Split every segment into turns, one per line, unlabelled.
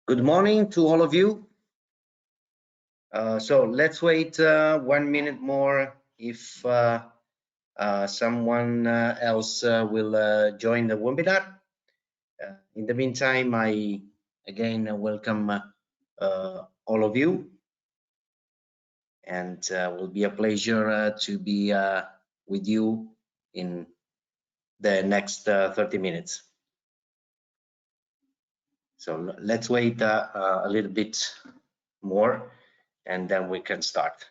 Good morning to all of you. So let's wait 1 minute more if someone else will join the webinar. In the meantime, I again welcome all of you, and will be a pleasure to be with you in the next 30 minutes. So let's wait a little bit more, and then we can start.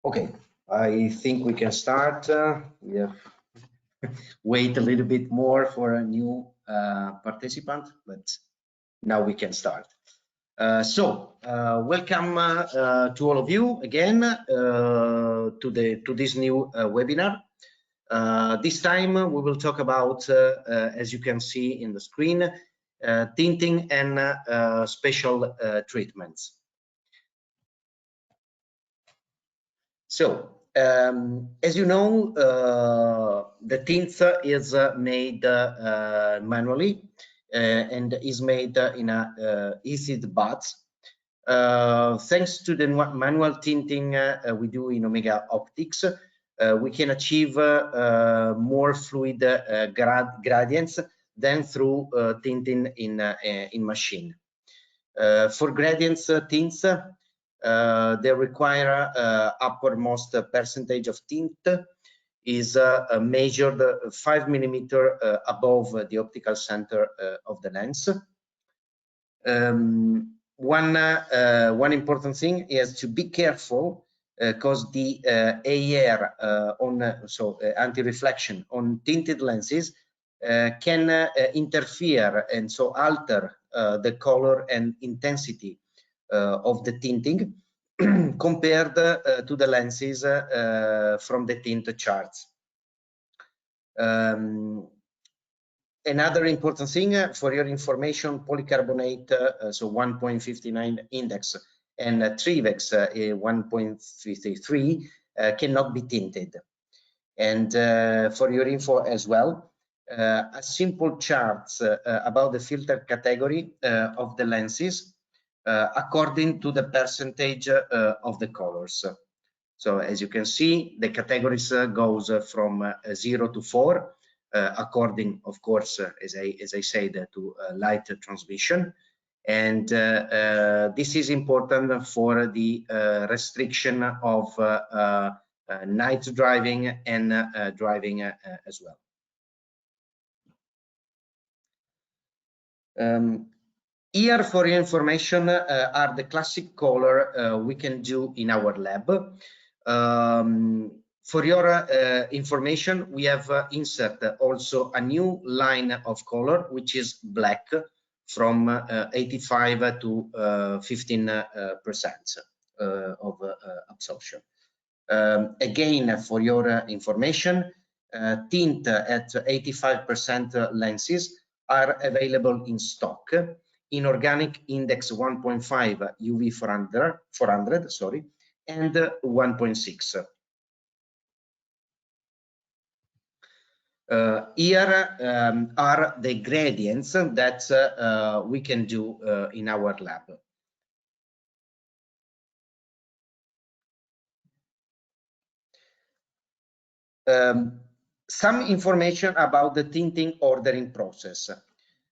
Okay, I think we can start. We have wait a little bit more for a new participant, but now we can start. Welcome to all of you again to this new webinar. This time we will talk about, as you can see in the screen, tinting and special treatments. So, as you know, the tint is made manually and is made in a heated bath. Thanks to the manual tinting we do in Omega Optics, we can achieve more fluid gradients than through tinting in machine. For gradients tints, they require uppermost percentage of tint is measured 5 mm above the optical center of the lens. One important thing is to be careful because the AR anti-reflection on tinted lenses can interfere and so alter the color and intensity of the tinting compared to the lenses from the tint charts. Another important thing for your information, polycarbonate, so 1.59 index and Trivex 1.53 cannot be tinted. And for your info as well, a simple chart about the filter category of the lenses according to the percentage of the colors. So as you can see, the categories goes from 0 to 4, according, of course, as I said, to light transmission. And this is important for the restriction of night driving and driving as well. Here, for your information, are the classic color we can do in our lab. For your information, we have insert also a new line of color, which is black, from 85 to 15% of absorption. Again, for your information, tint at 85% lenses are available in stock. Inorganic index 1.5 UV 400, sorry, and 1.6. Here are the gradients that we can do in our lab. Some information about the tinting ordering process.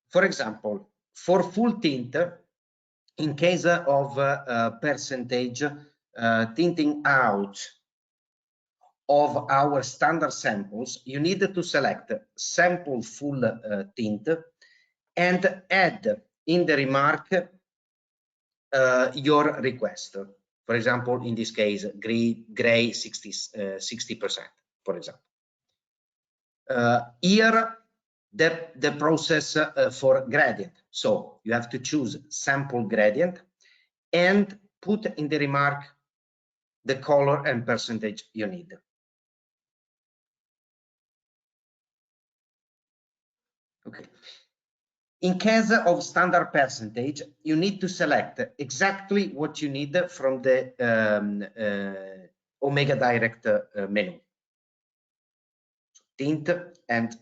For example, for full tint, in case of percentage tinting out of our standard samples, you need to select sample full tint and add in the remark your request. For example, in this case, gray 60%, for example. Here, the process for gradient. So you have to choose sample gradient and put in the remark the color and percentage you need. Okay. In case of standard percentage, you need to select exactly what you need from the Omega Direct menu. So, tint and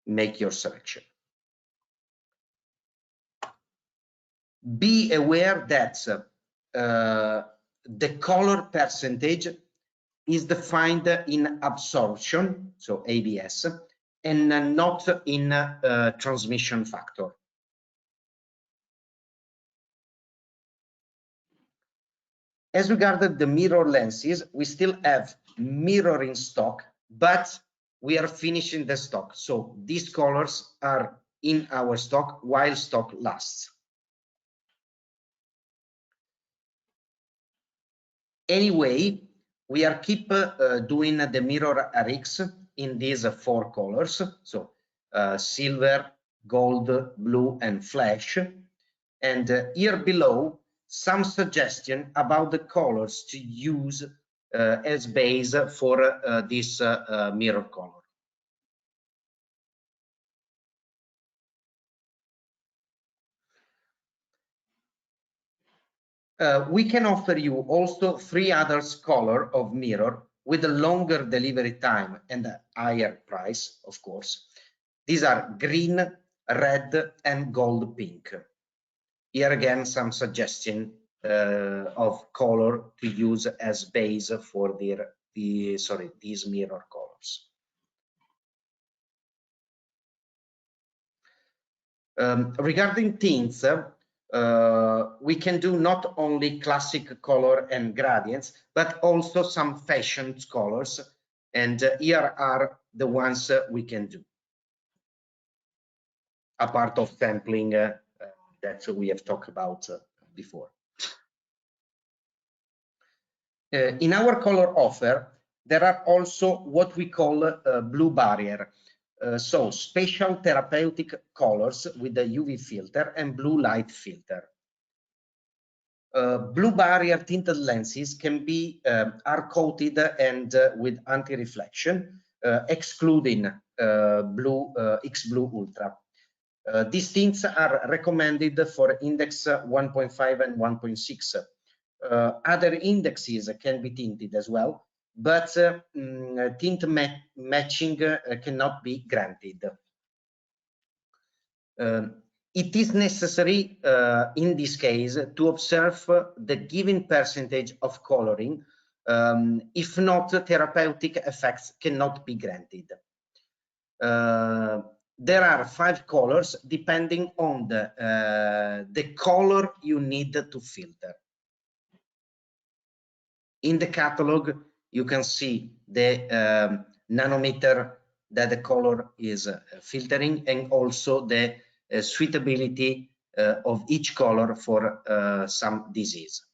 make your selection. Be aware that the color percentage is defined in absorption, so ABS, and not in transmission factor. As regarded the mirror lenses, we still have mirror in stock, but we are finishing the stock. So these colors are in our stock while stock lasts. Anyway, we are keep doing the mirror RX in these 4 colors. So silver, gold, blue, and flash. And here below, some suggestion about the colors to use as base for this mirror color. We can offer you also 3 others color of mirror with a longer delivery time and a higher price, of course. These are green, red, and gold pink. Here again, some suggestion of color to use as base for these mirror colors. Regarding tints, we can do not only classic color and gradients, but also some fashion colors. And here are the ones we can do, apart of sampling that we have talked about before. In our color offer, there are also what we call blue barrier. So special therapeutic colors with the UV filter and blue light filter. Blue barrier tinted lenses can be are coated and with anti-reflection, excluding X Blue Ultra. These tints are recommended for index 1.5 and 1.6. Other indexes can be tinted as well, but tint matching cannot be granted. It is necessary in this case to observe the given percentage of coloring. If not, therapeutic effects cannot be granted. There are 5 colors depending on the color you need to filter. In the catalog, you can see the nanometer that the color is filtering, and also the suitability of each color for some disease.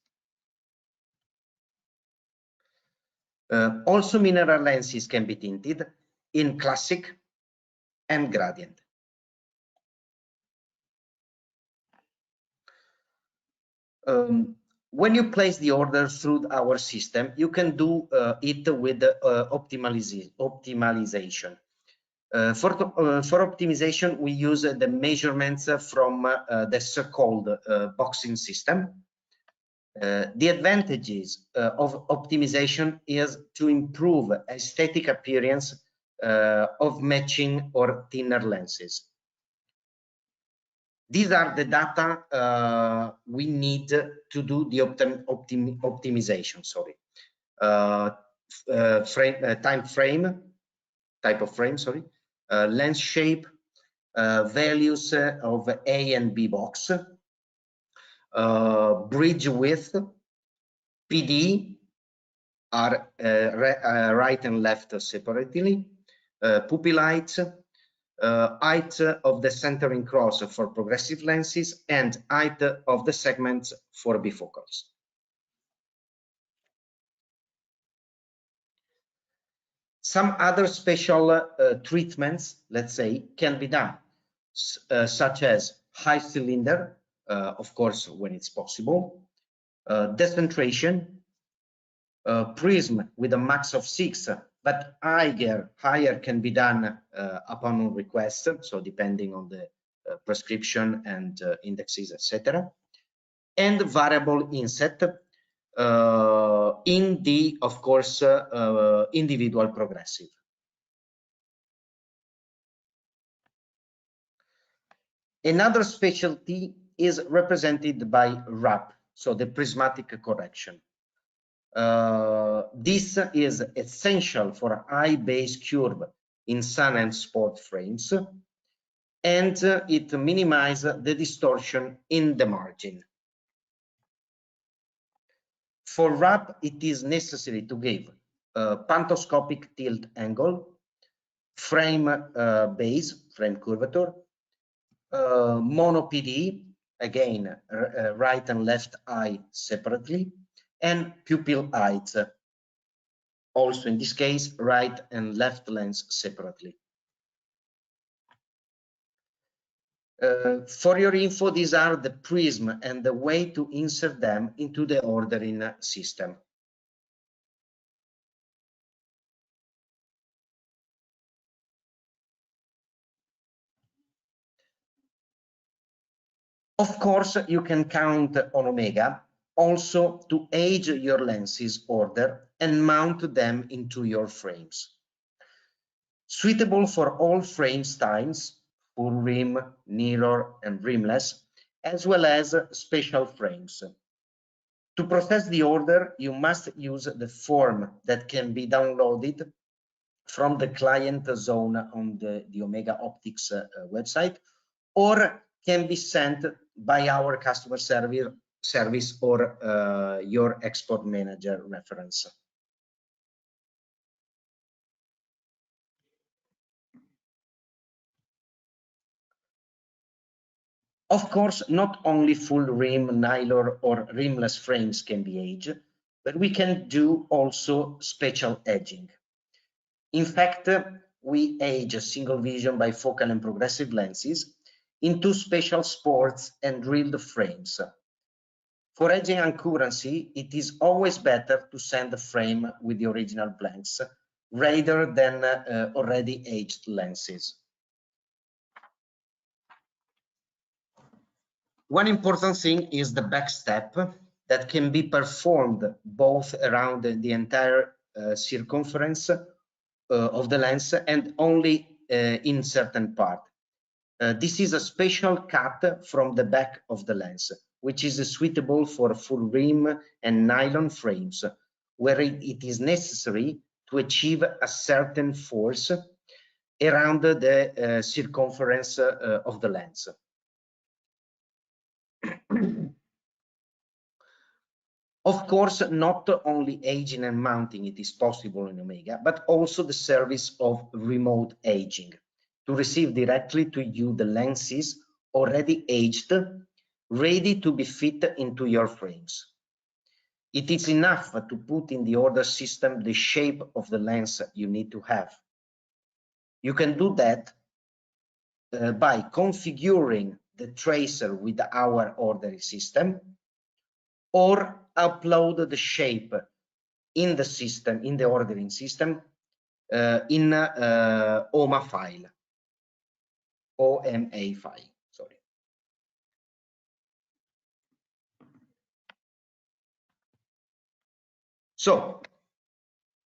Also, mineral lenses can be tinted in classic and gradient. When you place the order through our system, you can do it with optimization. For optimization, we use the measurements from the so-called boxing system. The advantages of optimization is to improve aesthetic appearance of matching or thinner lenses. These are the data we need to do the optimization. Sorry, type of frame. Sorry, lens shape, values of A and B box, bridge width, PD, are right and left separately, pupil height, height of the centering cross for progressive lenses, and height of the segments for bifocals. Some other special treatments, let's say, can be done, such as high cylinder, of course, when it's possible, decentration, prism with a max of 6, but higher can be done upon request, so depending on the prescription and indexes, etc. And variable inset in the, of course, individual progressive. Another specialty is represented by RAP, so the prismatic correction. This is essential for high base curve in sun and sport frames, and it minimizes the distortion in the margin. For RAP, it is necessary to give pantoscopic tilt angle, frame base, frame curvature, mono PD, again, right and left eye separately, and pupil height, also in this case, right and left lens separately. For your info, these are the prism and the way to insert them into the ordering system. Of course, you can count on Omega also to age your lenses order and mount them into your frames. Suitable for all frame styles, full rim, mirror, and rimless, as well as special frames. To process the order, you must use the form that can be downloaded from the client zone on the Omega Optix website, or can be sent by our customer service or your export manager reference. Of course, not only full rim, nylon, or rimless frames can be aged, but we can do also special edging. In fact, we age single vision bifocal and progressive lenses into special sports and drilled frames. For edging accuracy, it is always better to send the frame with the original blanks rather than already aged lenses. One important thing is the back step that can be performed both around the entire circumference of the lens and only in certain part. This is a special cut from the back of the lens, which is suitable for full rim and nylon frames, where it is necessary to achieve a certain force around the circumference of the lens. Of course, not only aging and mounting it is possible in Omega, but also the service of remote aging to receive directly to you the lenses already aged, ready to be fit into your frames. It is enough to put in the order system the shape of the lens you need to have. You can do that by configuring the tracer with our ordering system, or upload the shape in the system, in the ordering system, in OMA file, OMA file, sorry. So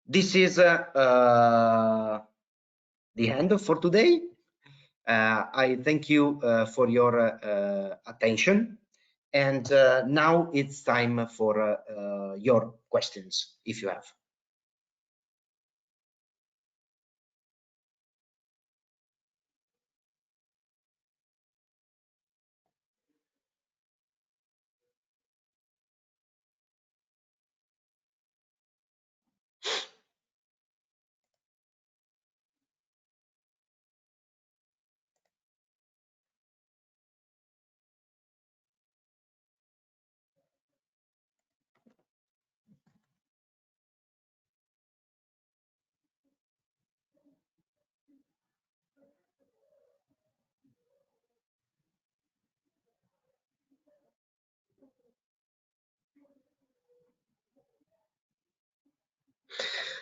this is the end for today. I thank you for your attention, and now it's time for your questions, if you have.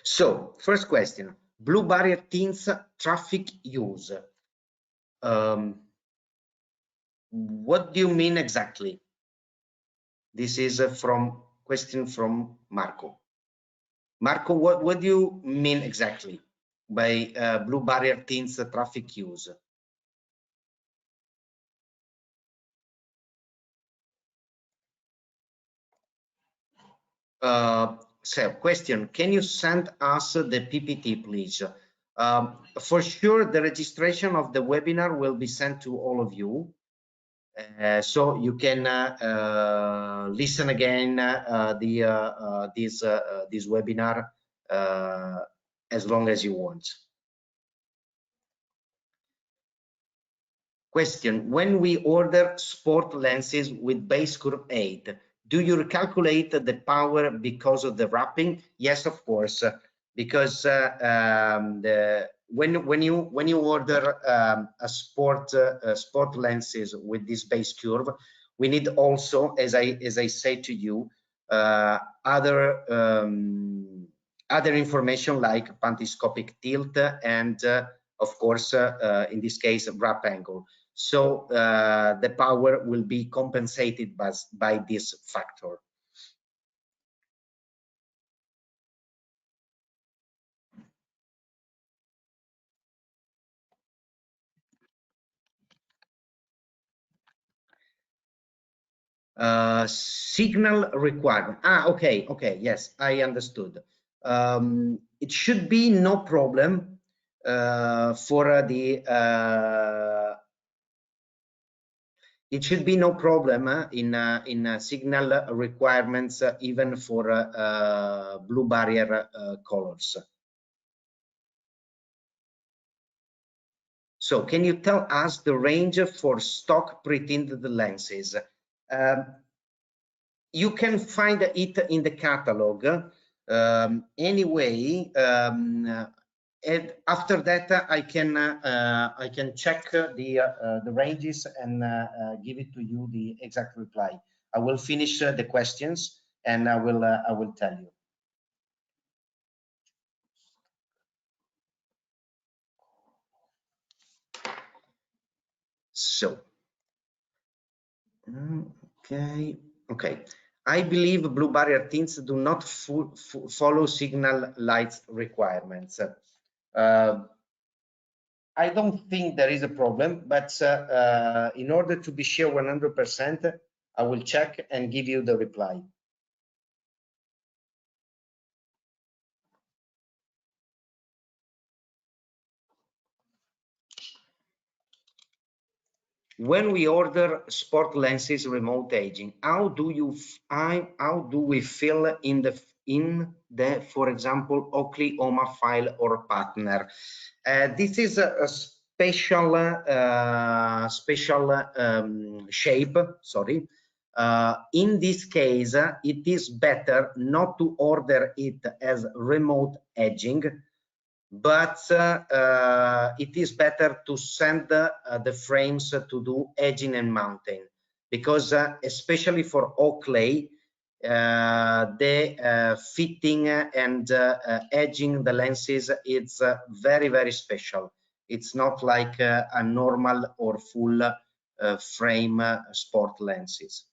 So, first question, blue barrier tints traffic use. What do you mean exactly? This is from question from Marco. Marco, what do you mean exactly by blue barrier tints traffic use? So, question, can you send us the PPT, please? For sure, the registration of the webinar will be sent to all of you. So you can listen again this webinar as long as you want. Question, when we order sport lenses with base curve 8, do you recalculate the power because of the wrapping? Yes, of course, because when you order a sport lenses with this base curve, we need also, as I say to you, other information like pantoscopic tilt and of course in this case wrap angle. So the power will be compensated by this factor. Signal requirement. Okay, yes, I understood. It should be no problem for the it should be no problem in signal requirements even for blue barrier colors. So can you tell us the range for stock pre-tinted lenses? You can find it in the catalog. Anyway, and after that I can check the ranges and give it to you the exact reply. I will finish the questions and I will tell you. So, okay. I believe blue barrier tints do not follow signal lights requirements. I don't think there is a problem, but in order to be sure 100%, I will check and give you the reply. When we order sport lenses remote aging, how do we fill in the for example Oakley OMA file or partner? This is a special shape. Sorry. In this case, it is better not to order it as remote edging, but it is better to send the frames to do edging and mounting, because especially for Oakley, the fitting and edging the lenses, it's very special. It's not like a normal or full frame sport lenses.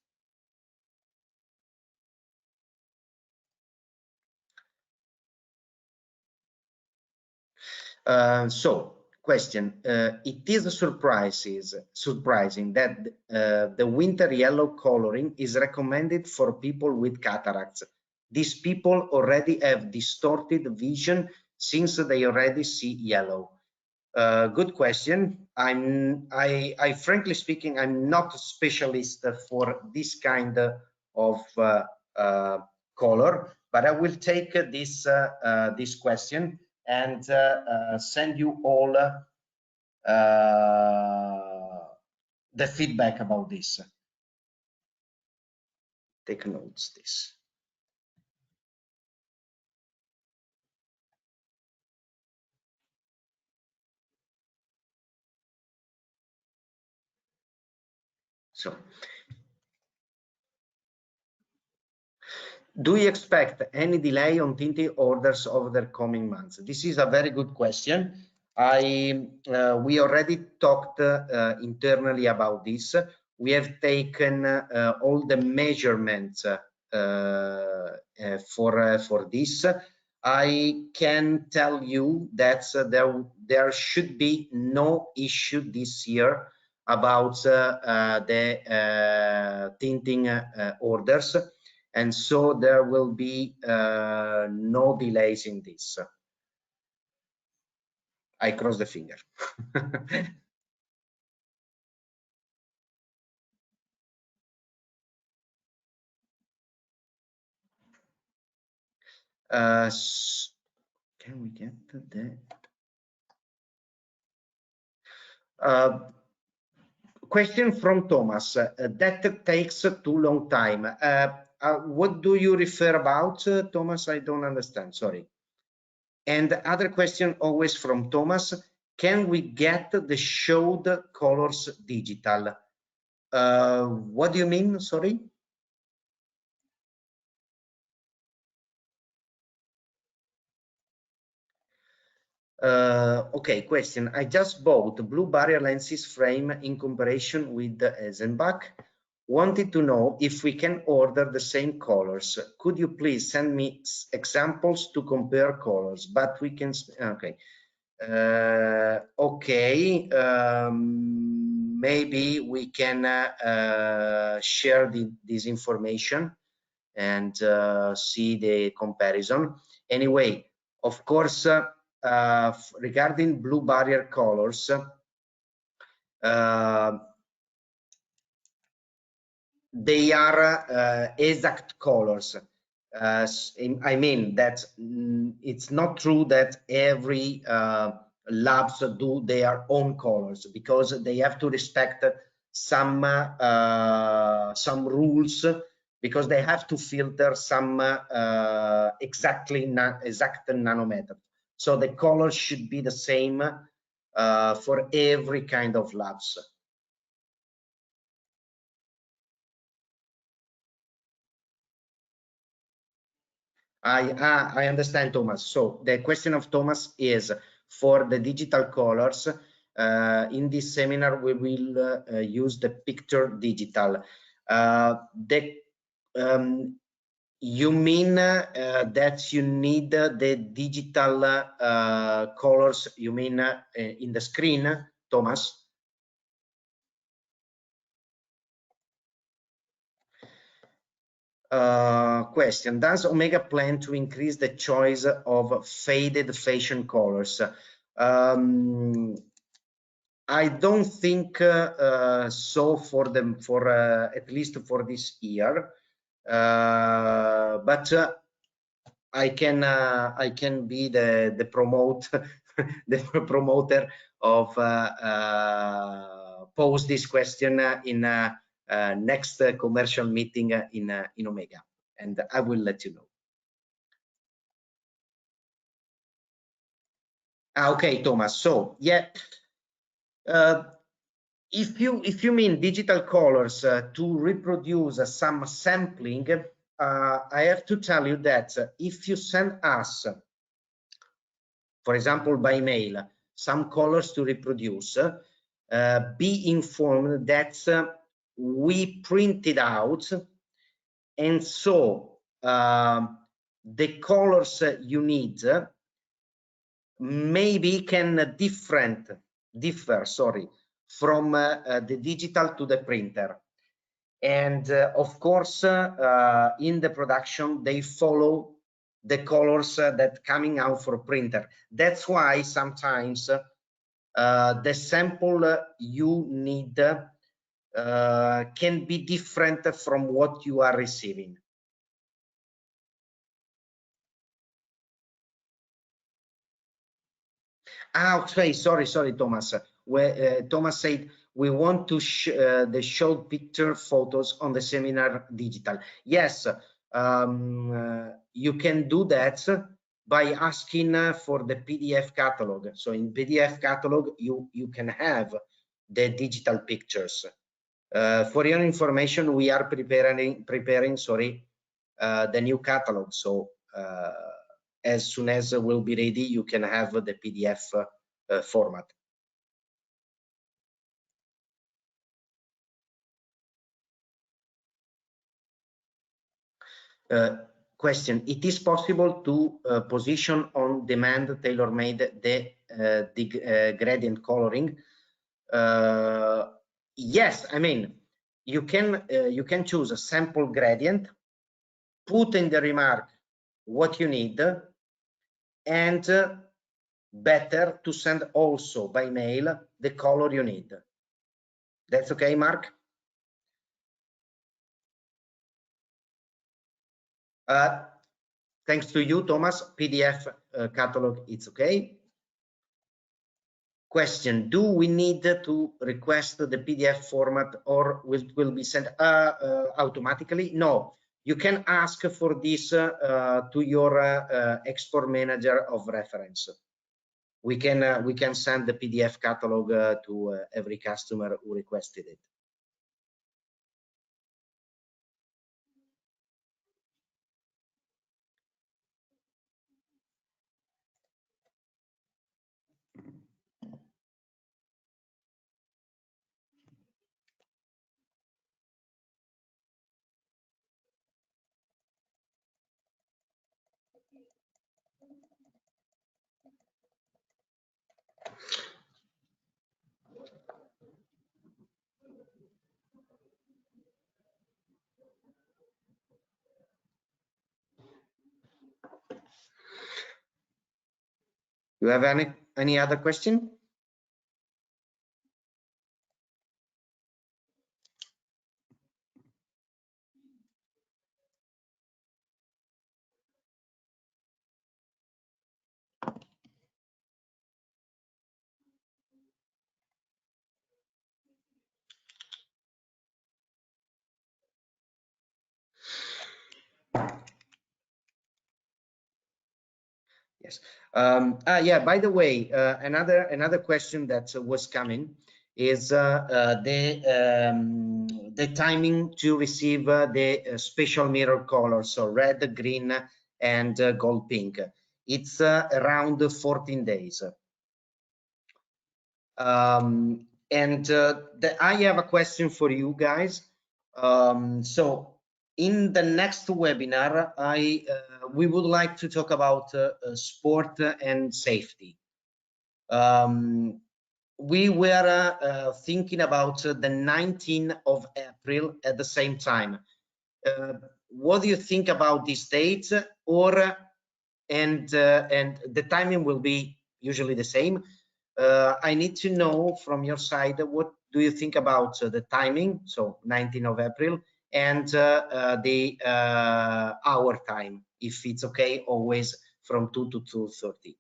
So, question, it is surprising that the winter yellow coloring is recommended for people with cataracts. These people already have distorted vision since they already see yellow. Good question. I frankly speaking, I'm not a specialist for this kind of color, but I will take this question and send you all the feedback about this. Take notes this. So Do you expect any delay on tinting orders over the coming months? This is a very good question. We already talked internally about this. We have taken all the measurements for this. I can tell you that there should be no issue this year about the tinting orders, and so there will be no delays in this. I cross the finger. Can we get the question from Thomas? That takes too long time. What do you refer about, Thomas? I don't understand, sorry. And the other question always from Thomas, can we get the showed colors digital? What do you mean, sorry? Okay, question. I just bought blue barrier lenses frame in comparison with the Eisenbach. Wanted to know if we can order the same colors. Could you please send me examples to compare colors? But we can, okay. Okay, maybe we can share this information and see the comparison. Anyway, of course, regarding blue barrier colors, they are exact colors. I mean that it's not true that every labs do their own colors, because they have to respect some rules, because they have to filter some exact nanometer. So the colors should be the same for every kind of labs. I understand, Thomas. So the question of Thomas is for the digital colors. In this seminar, we will use the picture digital. You mean that you need the digital colors, you mean in the screen, Thomas? Question, does Omega plan to increase the choice of faded fashion colors? I don't think so for them, for at least for this year, but I can be the promoter of pose this question in next commercial meeting in Omega, and I will let you know. Okay, Thomas. So yeah, if you mean digital colors to reproduce some sampling, I have to tell you that if you send us, for example, by mail, some colors to reproduce, be informed that we printed out, and so the colors you need maybe can differ, sorry, from the digital to the printer. And of course, in the production, they follow the colors that coming out for printer. That's why sometimes the sample you need can be different from what you are receiving. Okay, sorry, Thomas. Thomas said we want to the show picture photos on the seminar digital. Yes, you can do that by asking for the PDF catalog. So in PDF catalog, you can have the digital pictures. For your information, we are preparing, sorry, the new catalog. So as soon as it will be ready, you can have the PDF format. Question: it is possible to position on demand tailor-made the gradient coloring? Yes, I mean you can choose a sample gradient, put in the remark what you need, and better to send also by mail the color you need. That's okay, Mark? Thanks to you, Thomas. PDF catalog, it's okay. Question: do we need to request the PDF format, or will be sent automatically? No, you can ask for this to your export manager of reference. We can send the PDF catalog to every customer who requested it. You have any other question? Yes. Yeah. By the way, another question that was coming is the timing to receive the special mirror colors, so red, green, and gold pink. It's around 14 days. And I have a question for you guys. So in the next webinar, we would like to talk about sport and safety. We were thinking about the 19th of April at the same time. What do you think about this date? And the timing will be usually the same. I need to know from your side, what do you think about the timing, so 19th of April, and the hour time, if it's okay, always from 2 to 2:30.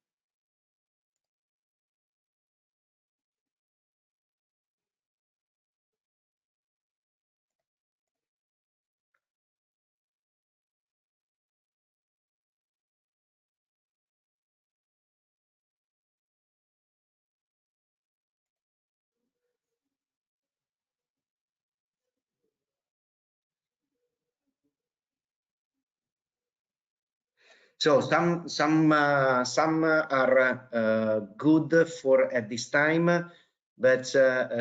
So some are good for at this time, but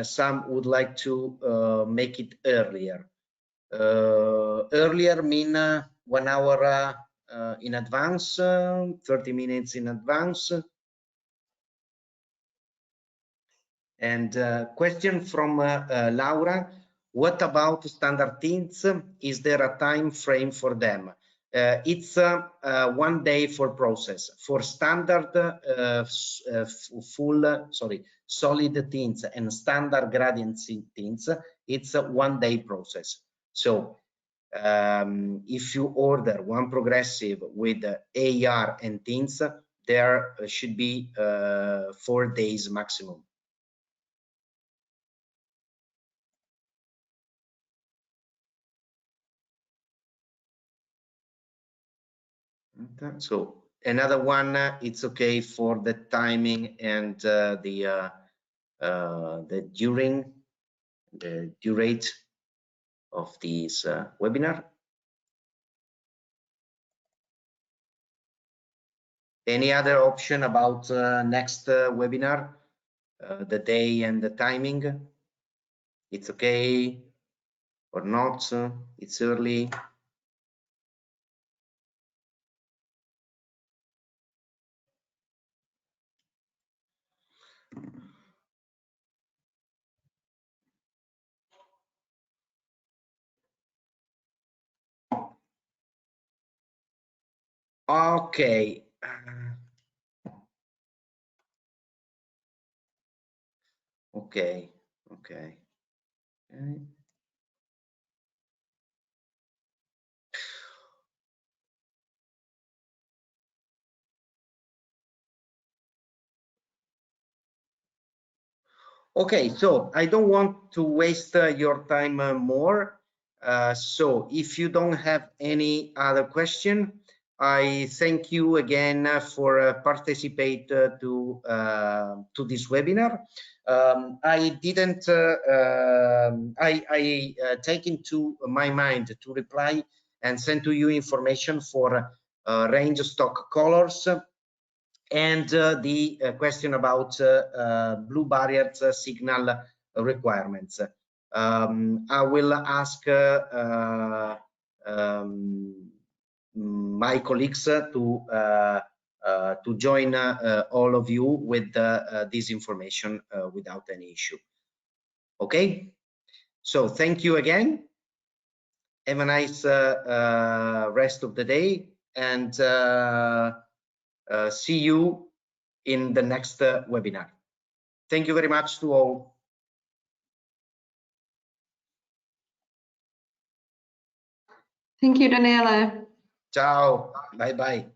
some would like to make it earlier. Earlier mean 1 hour in advance, 30 minutes in advance. And question from Laura: what about standard tints? Is there a time frame for them? It's 1 day for process. For standard solid tints and standard gradient tints, it's a 1 day process. So if you order one progressive with AR and tints, there should be 4 days maximum. So another one, it's okay for the timing and the durate of this webinar. Any other option about next webinar, the day and the timing? It's okay or not? It's early. Okay. Okay. Okay. Okay, so I don't want to waste your time more. So if you don't have any other question, I thank you again for participate to this webinar. I didn't I take into my mind to reply and send to you information for range stock colors and the question about blue barriers signal requirements. I will ask my colleagues to join all of you with this information without any issue. Okay, so thank you again. Have a nice rest of the day, and see you in the next webinar. Thank you very much to all.
Thank you, Daniele.
Ciao. Bye bye.